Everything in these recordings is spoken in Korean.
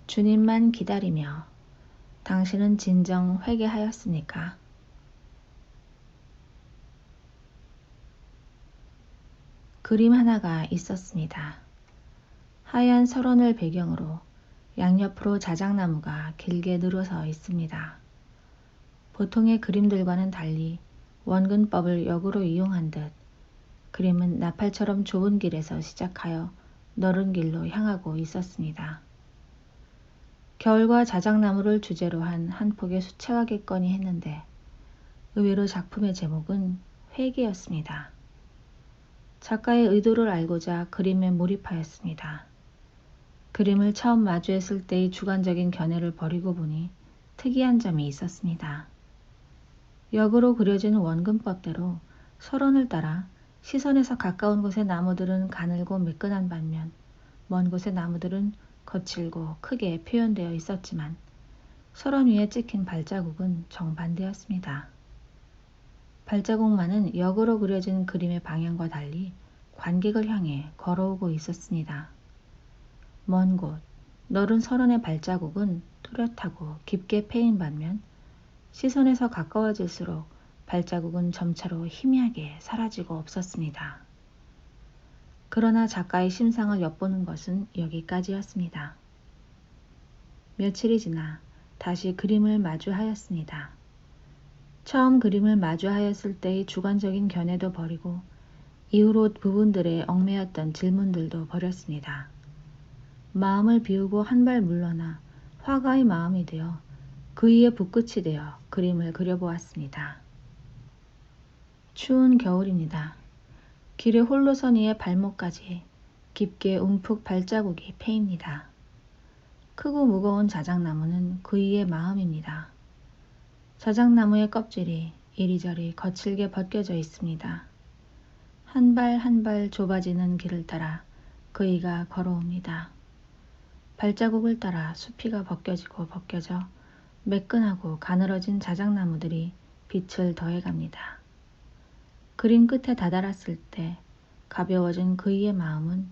주님만 기다리며 당신은 진정 회개하였습니까? 그림 하나가 있었습니다. 하얀 설원을 배경으로 양옆으로 자작나무가 길게 늘어서 있습니다. 보통의 그림들과는 달리 원근법을 역으로 이용한 듯 그림은 나팔처럼 좁은 길에서 시작하여 넓은 길로 향하고 있었습니다. 겨울과 자작나무를 주제로 한 한 폭의 수채화겠거니 했는데 의외로 작품의 제목은 회개였습니다. 작가의 의도를 알고자 그림에 몰입하였습니다. 그림을 처음 마주했을 때의 주관적인 견해를 버리고 보니 특이한 점이 있었습니다. 역으로 그려진 원근법대로 설원을 따라 시선에서 가까운 곳의 나무들은 가늘고 매끈한 반면 먼 곳의 나무들은 거칠고 크게 표현되어 있었지만 설원 위에 찍힌 발자국은 정반대였습니다. 발자국만은 역으로 그려진 그림의 방향과 달리 관객을 향해 걸어오고 있었습니다. 먼 곳, 넓은 설원의 발자국은 뚜렷하고 깊게 패인 반면 시선에서 가까워질수록 발자국은 점차로 희미하게 사라지고 없었습니다. 그러나 작가의 심상을 엿보는 것은 여기까지였습니다. 며칠이 지나 다시 그림을 마주하였습니다. 처음 그림을 마주하였을 때의 주관적인 견해도 버리고 이후로 부분들에 얽매였던 질문들도 버렸습니다. 마음을 비우고 한 발 물러나 화가의 마음이 되어 그이의 붓끝이 되어 그림을 그려보았습니다. 추운 겨울입니다. 길에 홀로 선 이의 발목까지 깊게 움푹 발자국이 패입니다. 크고 무거운 자작나무는 그이의 마음입니다. 자작나무의 껍질이 이리저리 거칠게 벗겨져 있습니다. 한 발 한 발 좁아지는 길을 따라 그이가 걸어옵니다. 발자국을 따라 수피가 벗겨지고 벗겨져 매끈하고 가늘어진 자작나무들이 빛을 더해갑니다. 그림 끝에 다다랐을 때 가벼워진 그이의 마음은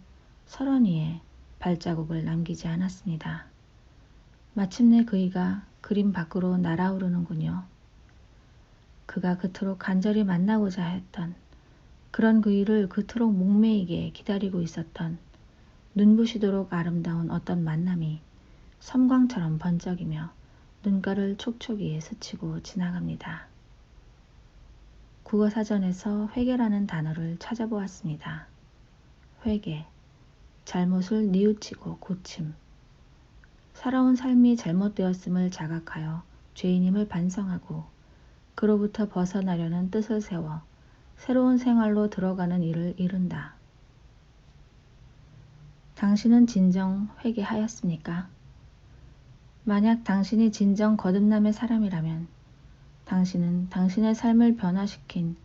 설원 위에 발자국을 남기지 않았습니다. 마침내 그이가 그림 밖으로 날아오르는군요. 그가 그토록 간절히 만나고자 했던 그런 그이를 그토록 목매이게 기다리고 있었던 눈부시도록 아름다운 어떤 만남이 섬광처럼 번쩍이며 눈가를 촉촉이 스치고 지나갑니다. 국어사전에서 회개라는 단어를 찾아보았습니다. 회개, 잘못을 뉘우치고 고침, 살아온 삶이 잘못되었음을 자각하여 죄인임을 반성하고 그로부터 벗어나려는 뜻을 세워 새로운 생활로 들어가는 일을 이룬다. 당신은 진정 회개하였습니까? 만약 당신이 진정 거듭남의 사람이라면 당신은 당신의 삶을 변화시킨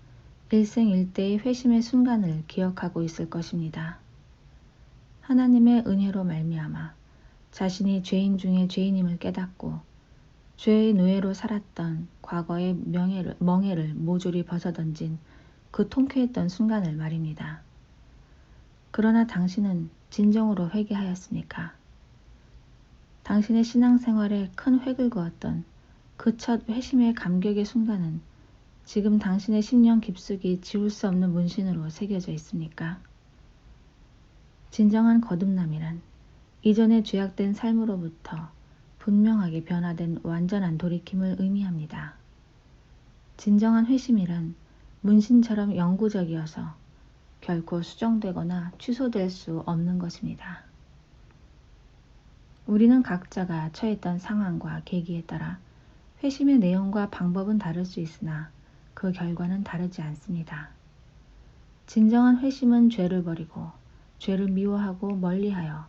일생일대의 회심의 순간을 기억하고 있을 것입니다. 하나님의 은혜로 말미암아 자신이 죄인 중에 죄인임을 깨닫고 죄의 노예로 살았던 과거의 멍에를 모조리 벗어던진 그 통쾌했던 순간을 말입니다. 그러나 당신은 진정으로 회개하였습니까? 당신의 신앙생활에 큰 획을 그었던 그 첫 회심의 감격의 순간은 지금 당신의 심령 깊숙이 지울 수 없는 문신으로 새겨져 있습니까? 진정한 거듭남이란 이전의 죄악된 삶으로부터 분명하게 변화된 완전한 돌이킴을 의미합니다. 진정한 회심이란 문신처럼 영구적이어서 결코 수정되거나 취소될 수 없는 것입니다. 우리는 각자가 처했던 상황과 계기에 따라 회심의 내용과 방법은 다를 수 있으나 그 결과는 다르지 않습니다. 진정한 회심은 죄를 버리고 죄를 미워하고 멀리하여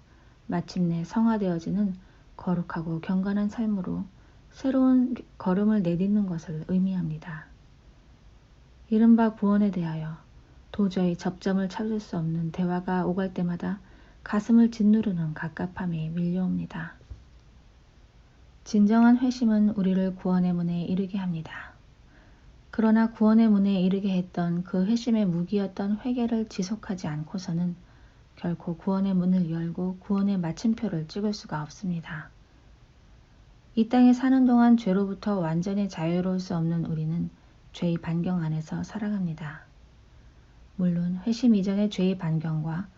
마침내 성화되어지는 거룩하고 경건한 삶으로 새로운 걸음을 내딛는 것을 의미합니다. 이른바 구원에 대하여 도저히 접점을 찾을 수 없는 대화가 오갈 때마다 가슴을 짓누르는 갑갑함이 밀려옵니다. 진정한 회심은 우리를 구원의 문에 이르게 합니다. 그러나 구원의 문에 이르게 했던 그 회심의 무기였던 회개를 지속하지 않고서는 결코 구원의 문을 열고 구원의 마침표를 찍을 수가 없습니다. 이 땅에 사는 동안 죄로부터 완전히 자유로울 수 없는 우리는 죄의 반경 안에서 살아갑니다. 물론 회심 이전의 죄의 반경과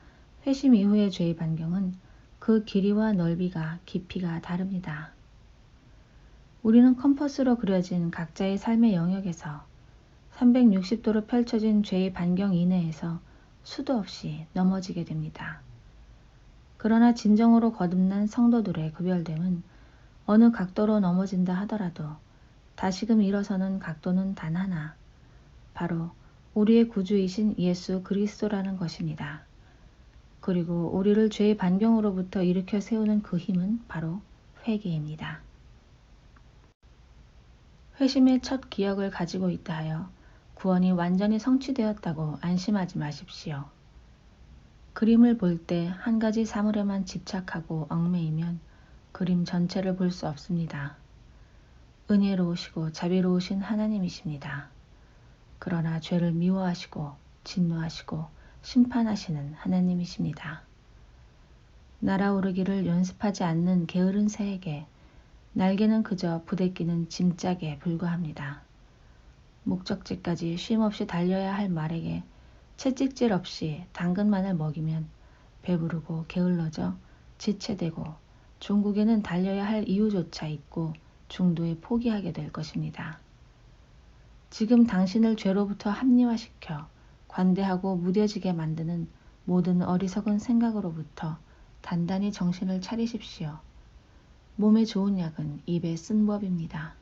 회심 이후의 죄의 반경은 그 길이와 넓이가 깊이가 다릅니다. 우리는 컴퍼스로 그려진 각자의 삶의 영역에서 360도로 펼쳐진 죄의 반경 이내에서 수도 없이 넘어지게 됩니다. 그러나 진정으로 거듭난 성도들의 구별됨은 어느 각도로 넘어진다 하더라도 다시금 일어서는 각도는 단 하나, 바로 우리의 구주이신 예수 그리스도라는 것입니다. 그리고 우리를 죄의 반경으로부터 일으켜 세우는 그 힘은 바로 회개입니다. 회심의 첫 기억을 가지고 있다 하여 구원이 완전히 성취되었다고 안심하지 마십시오. 그림을 볼 때 한 가지 사물에만 집착하고 얽매이면 그림 전체를 볼 수 없습니다. 은혜로우시고 자비로우신 하나님이십니다. 그러나 죄를 미워하시고 진노하시고 심판하시는 하나님이십니다. 날아오르기를 연습하지 않는 게으른 새에게 날개는 그저 부대끼는 짐짝에 불과합니다. 목적지까지 쉼없이 달려야 할 말에게 채찍질 없이 당근만을 먹이면 배부르고 게을러져 지체되고 종국에는 달려야 할 이유조차 잊고 중도에 포기하게 될 것입니다. 지금 당신을 죄로부터 합리화시켜 관대하고 무뎌지게 만드는 모든 어리석은 생각으로부터 단단히 정신을 차리십시오. 몸에 좋은 약은 입에 쓴 법입니다.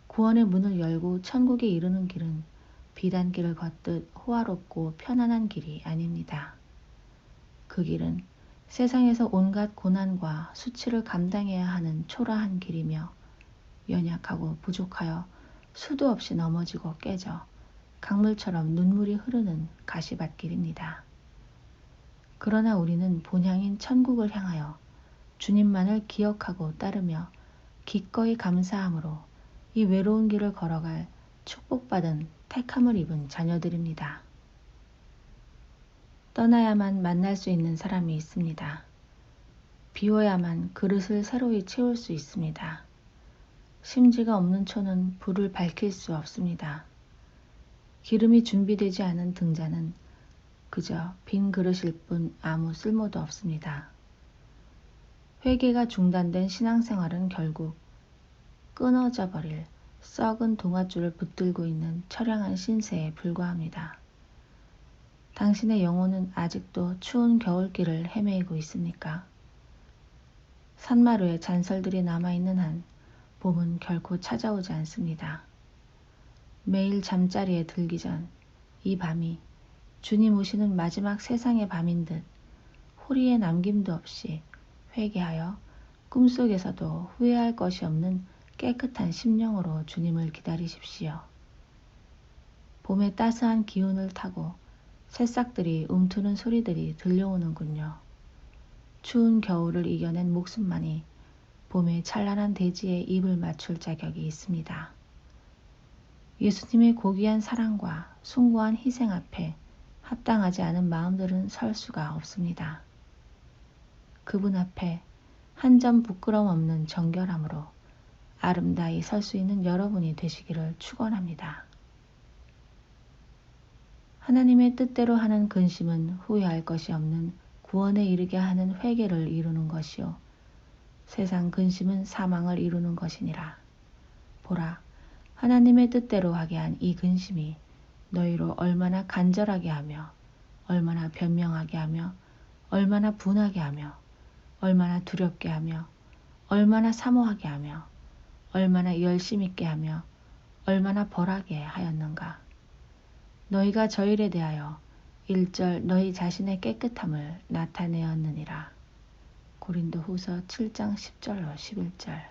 구원의 문을 열고 천국에 이르는 길은 비단길을 걷듯 호화롭고 편안한 길이 아닙니다. 그 길은 세상에서 온갖 고난과 수치를 감당해야 하는 초라한 길이며 연약하고 부족하여 수도 없이 넘어지고 깨져 강물처럼 눈물이 흐르는 가시밭길입니다. 그러나 우리는 본향인 천국을 향하여 주님만을 기억하고 따르며 기꺼이 감사함으로 이 외로운 길을 걸어갈 축복받은 택함을 입은 자녀들입니다. 떠나야만 만날 수 있는 사람이 있습니다. 비워야만 그릇을 새로이 채울 수 있습니다. 심지가 없는 초는 불을 밝힐 수 없습니다. 기름이 준비되지 않은 등잔은 그저 빈 그릇일 뿐 아무 쓸모도 없습니다. 회개가 중단된 신앙생활은 결국 끊어져 버릴 썩은 동아줄을 붙들고 있는 처량한 신세에 불과합니다. 당신의 영혼은 아직도 추운 겨울길을 헤매이고 있습니까? 산마루에 잔설들이 남아있는 한 봄은 결코 찾아오지 않습니다. 매일 잠자리에 들기 전 이 밤이 주님 오시는 마지막 세상의 밤인 듯 호리의 남김도 없이 회개하여 꿈속에서도 후회할 것이 없는 깨끗한 심령으로 주님을 기다리십시오. 봄의 따스한 기운을 타고 새싹들이 움트는 소리들이 들려오는군요. 추운 겨울을 이겨낸 목숨만이 봄의 찬란한 대지에 입을 맞출 자격이 있습니다. 예수님의 고귀한 사랑과 숭고한 희생 앞에 합당하지 않은 마음들은 설 수가 없습니다. 그분 앞에 한 점 부끄럼 없는 정결함으로 아름다이 설 수 있는 여러분이 되시기를 축원합니다. 하나님의 뜻대로 하는 근심은 후회할 것이 없는 구원에 이르게 하는 회개를 이루는 것이요 세상 근심은 사망을 이루는 것이니라. 보라, 하나님의 뜻대로 하게 한 이 근심이 너희로 얼마나 간절하게 하며 얼마나 변명하게 하며 얼마나 분하게 하며 얼마나 두렵게 하며 얼마나 사모하게 하며 얼마나 열심 있게 하며 얼마나 벌하게 하였는가. 너희가 저일에 대하여 일절 너희 자신의 깨끗함을 나타내었느니라. 고린도후서 7장 10절로 11절.